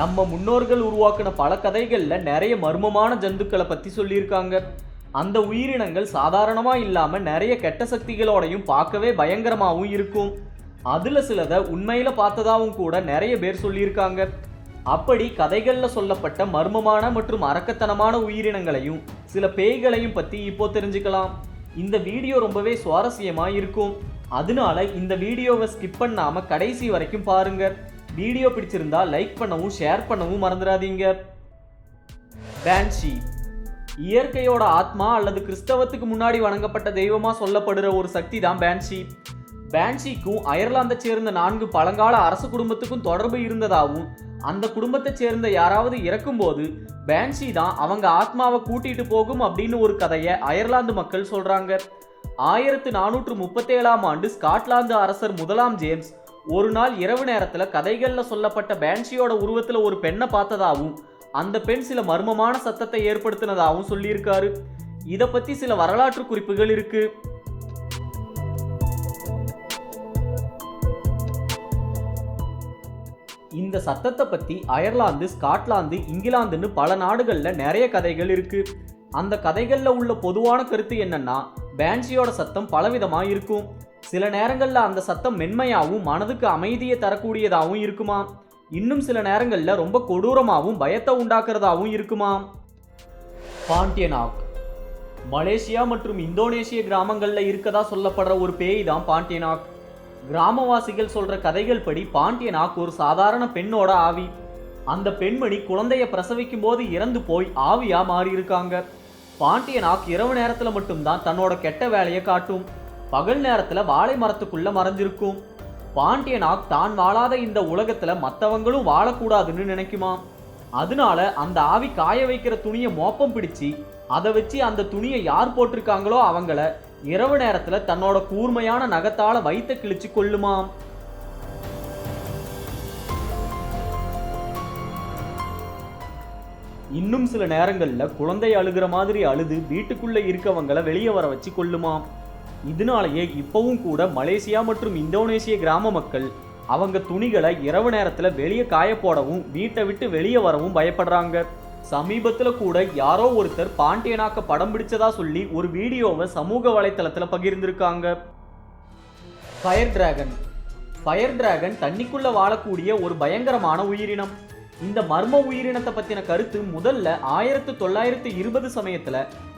நம்ம முன்னோர்கள் உருவாக்கின பல கதைகள்ல நிறைய மர்மமான ஜந்துக்களை பத்தி சொல்லியிருக்காங்க. அந்த உயிரினங்கள் சாதாரணமா இல்லாம நிறைய கெட்ட சக்திகளோடையும் பார்க்கவே பயங்கரமாகவும் இருக்கும். அதுல சிலதை உண்மையில பார்த்ததாவும் கூட நிறைய பேர் சொல்லியிருக்காங்க. அப்படி கதைகள்ல சொல்லப்பட்ட மர்மமான மற்றும் அரக்கத்தனமான உயிரினங்களையும் சில பேய்களையும் பத்தி இப்போ தெரிஞ்சுக்கலாம். இந்த வீடியோ ரொம்பவே சுவாரஸ்யமா இருக்கும். அதனால இந்த வீடியோவை ஸ்கிப் பண்ணாம கடைசி வரைக்கும் பாருங்க. வீடியோ பிடிச்சிருந்தா லைக் பண்ணவும் ஷேர் பண்ணவும் மறந்துடாதீங்க. பேன்ஷி இயற்கையோட ஆத்மா அல்லது கிறிஸ்தவத்துக்கு முன்னாடி வணங்கப்பட்ட தெய்வமா சொல்லப்படுற ஒரு சக்தி தான் பேன்ஷி. பேன்ஷிக்கும் அயர்லாந்தை சேர்ந்த 4 பழங்கால அரச குடும்பத்துக்கும் தொடர்பு இருந்ததாகவும் அந்த குடும்பத்தை சேர்ந்த யாராவது இறக்கும்போது பேன்ஷி தான் அவங்க ஆத்மாவை கூட்டிட்டு போகும் அப்படின்னு ஒரு கதையை அயர்லாந்து மக்கள் சொல்றாங்க. 1437ஆம் ஆண்டு ஸ்காட்லாந்து அரசர் 1ஆம் ஜேம்ஸ் ஒரு நாள் இரவு நேரத்துல கதைகள்ல சொல்லப்பட்ட பேன்ஷியோட உருவத்துல ஒரு பெண்ணை பார்த்ததாகவும் அந்த பெண் சில மர்மமான சத்தத்தை ஏற்படுத்தினதாகவும் சொல்லியிருக்காரு. இதை பத்தி சில வரலாற்று குறிப்புகள் இருக்கு. இந்த சத்தத்தை பத்தி அயர்லாந்து, ஸ்காட்லாந்து, இங்கிலாந்துன்னு பல நாடுகள்ல நிறைய கதைகள் இருக்கு. அந்த கதைகள்ல உள்ள பொதுவான கருத்து என்னன்னா, பேன்ஷியோட சத்தம் பலவிதமா இருக்கும். சில நேரங்கள்ல அந்த சத்தம் மென்மையாகவும் மனதுக்கு அமைதியை தரக்கூடியதாகவும் இருக்குமா. இன்னும் சில நேரங்கள்ல ரொம்ப கொடூரமாகவும் பயத்தை உண்டாக்குறதாகவும் இருக்குமா. பாண்டியனாக் மலேசியா மற்றும் இந்தோனேஷிய கிராமங்கள்ல இருக்கதா சொல்லப்படுற ஒரு பேய் தான் பாண்டியனாக். கிராமவாசிகள் சொல்ற கதைகள் படி பாண்டியனாக் ஒரு சாதாரண பெண்ணோட ஆவி. அந்த பெண்மணி குழந்தைய பிரசவிக்கும் போது இறந்து போய் ஆவியா மாறி இருக்காங்க. பாண்டியனாக் இரவு நேரத்துல மட்டும்தான் தன்னோட கெட்ட வேலையை காட்டும். பகல் நேரத்துல வாழை மரத்துக்குள்ள மறைஞ்சிருக்கும். பாண்டியனாக் தான் வாழாத இந்த உலகத்துல மற்றவங்களும் வாழக்கூடாதுன்னு நினைக்குமா. அதனால அந்த ஆவி காய வைக்கிற துணியை மோப்பம் பிடிச்சி அதை வச்சு அந்த துணியை யார் போட்டிருக்காங்களோ அவங்கள இரவு நேரத்துல தன்னோட கூர்மையான நகத்தால வயித்தை கிழிச்சு கொள்ளுமாம். இன்னும் சில நேரங்கள்ல குழந்தை அழுகிற மாதிரி அழுது வீட்டுக்குள்ள இருக்கவங்களை வெளியே வர வச்சு கொள்ளுமாம். இதனாலேயே இப்பவும் கூட மலேசியா மற்றும் இந்தோனேஷிய கிராம மக்கள் அவங்க துணிகளை இரவு நேரத்துல வெளியே காய போடவும் வீட்டை விட்டு வெளியே வரவும் பயப்படுறாங்க. சமீபத்துல கூட யாரோ ஒருத்தர் பாண்டியனாக்க படம் பிடிச்சதா சொல்லி ஒரு வீடியோவை சமூக வலைத்தளத்துல பகிர்ந்திருக்காங்க. Fire dragon. ஃபயர் டிராகன் தண்ணிக்குள்ள வாழக்கூடிய ஒரு பயங்கரமான உயிரினம். இந்த மர்ம உயிரினத்தை பத்தின கருத்து முதல்ல 1920 சமயத்துல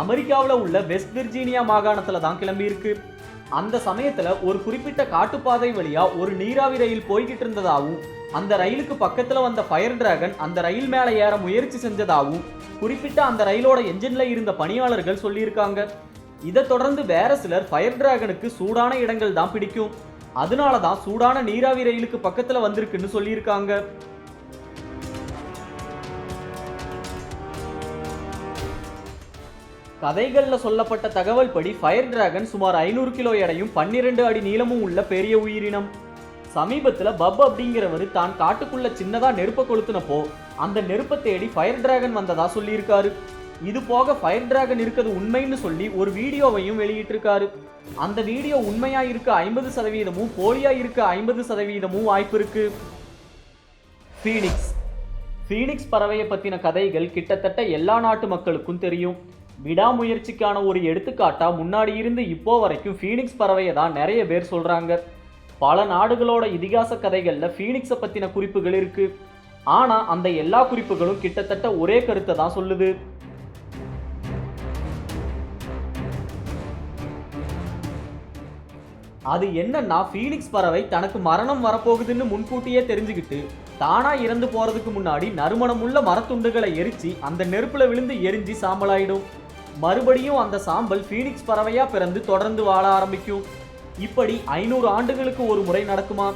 அமெரிக்காவில் உள்ள வெஸ்ட் விர்ஜீனியா மாகாணத்துல தான் கிளம்பி இருக்கு. அந்த சமயத்துல ஒரு குறிப்பிட்ட காட்டுப்பாதை வழியா ஒரு நீராவி ரயில் போய்கிட்டு இருந்ததாகவும் அந்த ரயிலுக்கு பக்கத்துல வந்த ஃபயர் டிராகன் அந்த ரயில் மேல ஏற முயற்சி செஞ்சதாகவும் குறிப்பிட்ட அந்த ரயிலோட என்ஜின்ல இருந்த பணியாளர்கள் சொல்லியிருக்காங்க. இதை தொடர்ந்து வேற சிலர் ஃபயர் டிராகனுக்கு சூடான இடங்கள் தான் பிடிக்கும், அதனாலதான் சூடான நீராவி ரயிலுக்கு பக்கத்துல வந்திருக்குன்னு சொல்லியிருக்காங்க. கதைகள்ல சொல்லப்பட்ட தகவல் படி ஃபயர் டிராகன் சுமார் 500 கிலோ எடையும் 12 அடி நீளமும் உள்ள பெரிய உயிரினம். சமீபத்துல பப் அப்படிங்கிறவர் தான் காட்டுக்குள்ள சின்னதா நெருப்ப கொளுத்துனப்போ அந்த நெருப்பை தேடி ஃபயர் டிராகன் வந்ததா சொல்லியிருக்காரு. இது போக ஃபயர் டிராகன் இருக்கிறது உண்மைன்னு சொல்லி ஒரு வீடியோவையும் வெளியிட்டிருக்காரு. அந்த வீடியோ உண்மையா இருக்க 50%, போலியா இருக்க 50% வாய்ப்பு இருக்கு. ஃபீனிக்ஸ். ஃபீனிக்ஸ் பறவையை பத்தின கதைகள் கிட்டத்தட்ட எல்லா நாட்டு மக்களுக்கும் தெரியும். விடாமுயற்சிக்கான ஒரு எடுத்துக்காட்டா முன்னாடி இருந்து இப்போ வரைக்கும் ஃபீனிக்ஸ் பறவையை தான் நிறைய பேர் சொல்றாங்க. பல நாடுகளோட இதிகாச கதைகள்ல ஃபீனிக்ஸை பத்தின குறிப்புகள் இருக்கு. ஆனா அந்த எல்லா குறிப்புகளும் கிட்டத்தட்ட ஒரே கருத்தை தான் சொல்லுது. அது என்னன்னா, ஃபீனிக்ஸ் பறவை தனக்கு மரணம் வரப்போகுதுன்னு முன்கூட்டியே தெரிஞ்சுக்கிட்டு தானா இறந்து போறதுக்கு முன்னாடி நறுமணமுள்ள மரத்துண்டுகளை எரிச்சு அந்த நெருப்புல விழுந்து எரிஞ்சு சாம்பலாயிடும். மறுபடியும் அந்த சாம்பல் ஃபீனிக்ஸ் பறவையா பிறந்து தொடர்ந்து வாழ ஆரம்பிக்கும். இப்படி 500 ஆண்டுகளுக்கு ஒரு முறை நடக்குமா.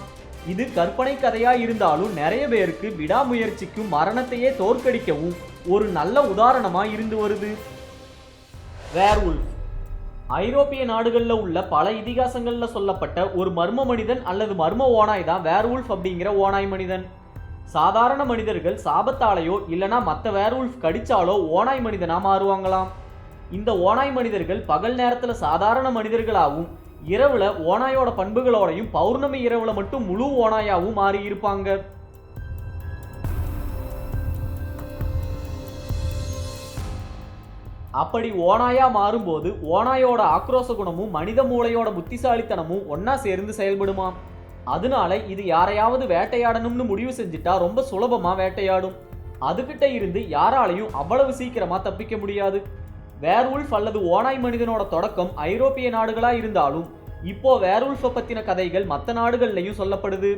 இது கற்பனை கதையா இருந்தாலும் நிறைய பேருக்கு விடாமுயற்சிக்கும் மரணத்தையே தோற்கடிக்கவும் ஒரு நல்ல உதாரணமா இருந்து வருது. வேர்வுல்ஃப். ஐரோப்பிய நாடுகள்ல உள்ள பல இதிகாசங்கள்ல சொல்லப்பட்ட ஒரு மர்ம மனிதன் அல்லது மர்ம ஓனாய் தான் வேர்வுல்ஃப் அப்படிங்கிற ஓனாய் மனிதன். சாதாரண மனிதர்கள் சாபத்தாலேயோ இல்லனா மற்ற வேர்வுல்ஃப் கடிச்சாலோ ஓனாய் மனிதனா மாறுவாங்களாம். இந்த ஓனாய் மனிதர்கள் பகல் நேரத்துல சாதாரண மனிதர்களாகவும் இரவுல ஓனாயோட பண்புகளோடையும் பௌர்ணமி இரவுல மட்டும் முழு ஓனாயாவும் மாறி இருப்பாங்க. அப்படி ஓநாயா மாறும்போது ஓநாயோட ஆக்ரோஷ குணமும் மனித மூளையோட புத்திசாலித்தனமும் ஒன்னா சேர்ந்து செயல்படுமாம். அதனால இது யாரையாவது வேட்டையாடணும்னு முடிவு செஞ்சுட்டா ரொம்ப சுலபமா வேட்டையாடும். அதுகிட்ட இருந்து யாராலையும் அவ்வளவு சீக்கிரமா தப்பிக்க முடியாது. வேர்வுல்ஃப் அல்லது ஓநாய் மனிதனோட தொடக்கம் ஐரோப்பிய நாடுகளா இருந்தாலும் இப்போ வேர்வுல்ஃபை பத்தின கதைகள் மற்ற நாடுகள்லையும் சொல்லப்படுது.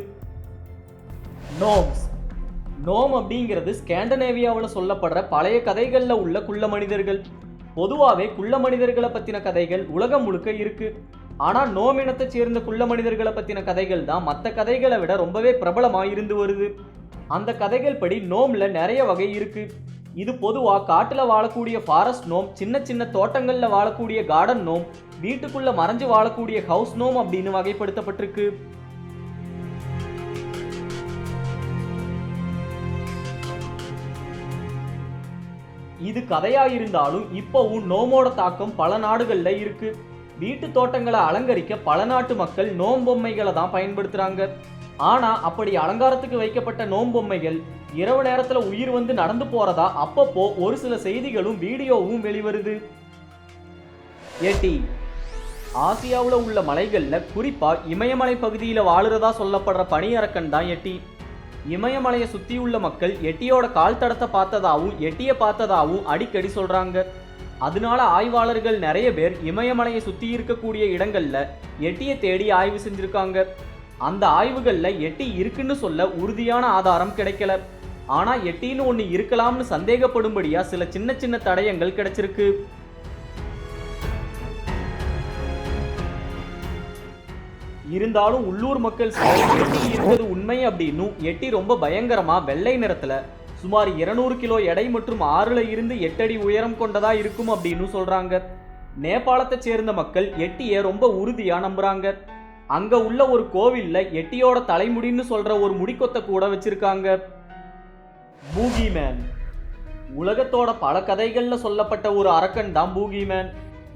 நோம்ஸ். நோம் அப்படிங்கிறது ஸ்காண்டினேவியாவில் சொல்லப்படுற பழைய கதைகளில் உள்ள குள்ள மனிதர்கள். பொதுவாகவே குள்ள மனிதர்களை பற்றின கதைகள் உலகம் முழுக்க இருக்கு. ஆனால் நோம் இனத்தை சேர்ந்த குள்ள மனிதர்களை பற்றின கதைகள் தான் மற்ற கதைகளை விட ரொம்பவே பிரபலமாக இருந்து வருது. அந்த கதைகள் படி நோம்ல நிறைய வகை இருக்கு. இது பொதுவாக காட்டில் வாழக்கூடிய ஃபாரஸ்ட் நோம், சின்ன சின்ன தோட்டங்களில் வாழக்கூடிய கார்டன் நோம், வீட்டுக்குள்ள மறைஞ்சு வாழக்கூடிய ஹவுஸ் நோம் அப்படின்னு வகைப்படுத்தப்பட்டிருக்கு. இது கதையா இருந்தாலும் இப்போவும் நோமோட தாக்கம் பல நாடுகள்ல இருக்கு. வீட்டு தோட்டங்களை அலங்கரிக்க பல நாட்டு மக்கள் நோம் பொம்மைகளை தான் பயன்படுத்துறாங்க. ஆனா அப்படி அலங்காரத்துக்கு வைக்கப்பட்ட நோம் பொம்மைகள் இரவு நேரத்துல உயிர் வந்து நடந்து போறதா அப்பப்போ ஒரு சில செய்திகளும் வீடியோவும் வெளிவருது. ஏட்டி. ஆசியாவில் உள்ள மலைகள்ல குறிப்பா இமயமலை பகுதியில வாழுறதா சொல்லப்படுற பனியரக்கன் தான் எட்டி. இமயமலையை சுற்றியுள்ள மக்கள் எட்டியோட கால் தடத்தை பார்த்ததாகவும் எட்டியை பார்த்ததாகவும் அடிக்கடி சொல்றாங்க. அதனால ஆய்வாளர்கள் நிறைய பேர் இமயமலையை சுற்றி இருக்கக்கூடிய இடங்கள்ல எட்டியை தேடி ஆய்வு செஞ்சிருக்காங்க. அந்த ஆய்வுகள்ல எட்டி இருக்குன்னு சொல்ல உறுதியான ஆதாரம் கிடைக்கல. ஆனா எட்டின்னு ஒன்று இருக்கலாம்னு சந்தேகப்படும்படியா சில சின்ன சின்ன தடயங்கள் கிடைச்சிருக்கு. இருந்தாலும் உள்ளூர் மக்கள் எட்டி இருக்கிறது உண்மை அப்படின்னும் எட்டி ரொம்ப பயங்கரமா வெள்ளை நிறத்துல சுமார் 200 கிலோ எடை மற்றும் 6 இருந்து 8 அடி உயரம் கொண்டதா இருக்கும் அப்படின்னு சொல்றாங்க. நேபாளத்தை சேர்ந்த மக்கள் எட்டியை ரொம்ப உறுதியா நம்புறாங்க. அங்க உள்ள ஒரு கோவில்ல எட்டியோட தலைமுடின்னு சொல்ற ஒரு முடிக்கொத்த கூட வச்சிருக்காங்க. பூகிமேன். உலகத்தோட பல கதைகள்ல சொல்லப்பட்ட ஒரு அரக்கன் தான் பூகிமேன்.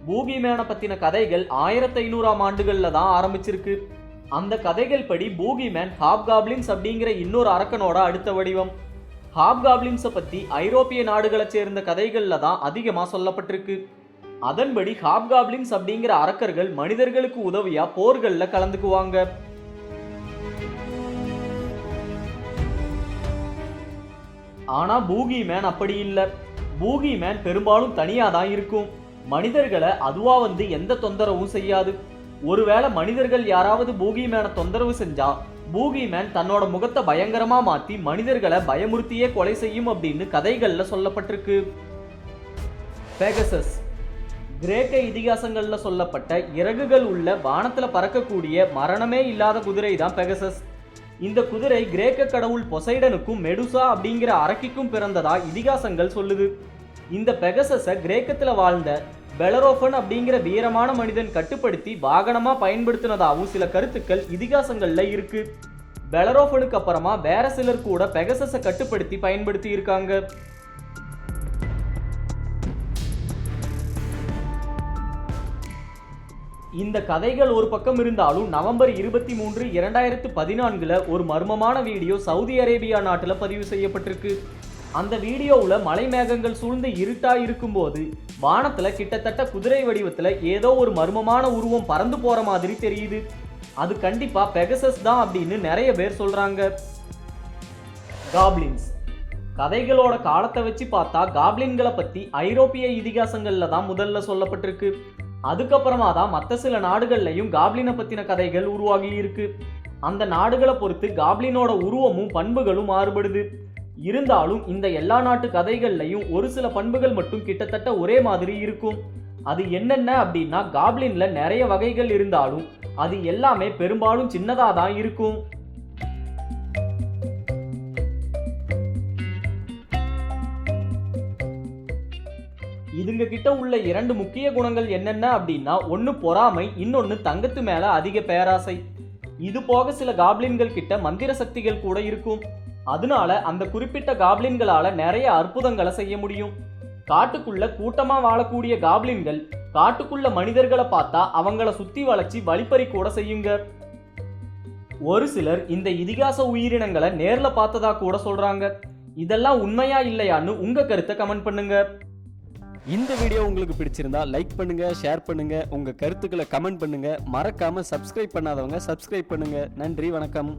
பூகிமேனை பத்தின கதைகள் 1500ஆம் ஆண்டுகள்ல தான் ஆரம்பிச்சிருக்கு. அந்த கதைகள் படி பூகிமேன் ஹாப்காப்ளின்ஸ் அப்படிங்கிற இன்னொரு அரக்கனோட அடுத்த வடிவம். ஹாப்காப்ளின்ஸை பத்தி ஐரோப்பிய நாடுகளை சேர்ந்த கதைகள்ல தான் அதிகமா சொல்லப்பட்டிருக்கு. அதன்படி ஹாப்காப்ளின்ஸ் அப்படிங்கிற அரக்கர்கள் மனிதர்களுக்கு உதவியா போர்கள்ல கலந்துக்குவாங்க. ஆனா பூகிமேன் அப்படி இல்லை. பூகிமேன் பெரும்பாலும் தனியா தான் இருக்கும். மனிதர்களை அதுவா வந்து எந்த தொந்தரவும் செய்யாது. ஒருவேளை மனிதர்கள் யாராவது பூகிமேனை தொந்தரவு செஞ்சா பூகிமேன் தன்னோட முகத்தை பயங்கரமா மாத்தி மனிதர்களை பயமுறுத்தியே கொலை செய்யும் அப்படின்னு கதைகள்ல சொல்லப்பட்டிருக்கு. பெகசஸ். கிரேக்க இதிகாசங்கள்ல சொல்லப்பட்ட இறகுகள் உள்ள வானத்துல பறக்கக்கூடிய மரணமே இல்லாத குதிரை தான் பெகசஸ். இந்த குதிரை கிரேக்க கடவுள் பொசைடனுக்கும் மெடுசா அப்படிங்கிற அரக்கிக்கும் பிறந்ததா இதிகாசங்கள் சொல்லுது. இந்த பெகசஸை கிரேக்கத்துல வாழ்ந்த பெலரோஃபன் அப்படிங்கிற வீரமான மனிதன் கட்டுப்படுத்தி வாகனமா பயன்படுத்தினதாகவும் சில கருத்துக்கள் இதிகாசங்கள்ல இருக்கு. பெலரோஃபனுக்கு அப்புறமா வேற சிலர் கூட பெகசஸை கட்டுப்படுத்தி பயன்படுத்தி இருக்காங்க. இந்த கதைகள் ஒரு பக்கம் இருந்தாலும் நவம்பர் 23, 2014 ஒரு மர்மமான வீடியோ சவுதி அரேபியா நாட்டில் பதிவு செய்யப்பட்டிருக்கு. அந்த வீடியோவில் மலை மேகங்கள் சூழ்ந்து இருட்டா இருக்கும்போது வானத்துல கிட்டத்தட்ட குதிரை வடிவத்துல ஏதோ ஒரு மர்மமான உருவம் பறந்து போற மாதிரி தெரியுது. அது கண்டிப்பா பெகசஸ் தான் அப்படின்னு நிறைய பேர் சொல்றாங்க. காப்ளின்ஸ். கதைகளோட காலத்தை வச்சு பார்த்தா காப்ளின்களை பத்தி ஐரோப்பிய இதிகாசங்கள்ல தான் முதல்ல சொல்லப்பட்டிருக்கு. அதுக்கப்புறமா தான் மற்ற சில நாடுகள்லையும் காப்ளினை பத்தின கதைகள் உருவாகி இருக்கு. அந்த நாடுகளை பொறுத்து காப்ளினோட உருவமும் பண்புகளும் மாறுபடுது. இருந்தாலும் இந்த எல்லா நாட்டு கதைகள்லையும் ஒரு சில பண்புகள் மட்டும் கிட்டத்தட்ட ஒரே மாதிரி இருக்கும். அது என்னென்ன அப்படின்னா காப்ளின்ல நிறைய வகைகள் இருந்தாலும் அது எல்லாமே பெரும்பாலும் சின்னதா தான் இருக்கும். இதுங்க கிட்ட உள்ள 2 முக்கிய குணங்கள் என்னென்ன அப்படின்னா ஒன்னு பொறாமை, இன்னொன்னு தங்கத்து மேல அதிக பேராசை. இது போக சில காப்ளின்கள் கிட்ட மந்திர சக்திகள் கூட இருக்கும். அதனால அந்த குறிப்பிட்ட காப்ளின்களால நிறைய அற்புதங்களை செய்ய முடியும். காட்டுக்குள்ள கூட்டமா வாழக்கூடிய காப்ளின்கள் காட்டுக்குள்ள மனிதர்களை பார்த்தா அவங்கள சுத்தி வளைச்சி வழிப்பறி கூட செய்யுங்க. ஒரு சிலர் இந்த இதிகாச உயிரினங்களை நேர்ல பார்த்ததா கூட சொல்றாங்க. இதெல்லாம் உண்மையா இல்லையான்னு உங்க கருத்தை கமெண்ட் பண்ணுங்க. இந்த வீடியோ உங்களுக்கு பிடிச்சிருந்தா லைக் பண்ணுங்க, ஷேர் பண்ணுங்க, உங்க கருத்துக்களை கமெண்ட் பண்ணுங்க. மறக்காம சப்ஸ்கிரைப் பண்ணாதவங்க சப்ஸ்கிரைப் பண்ணுங்க. நன்றி, வணக்கம்.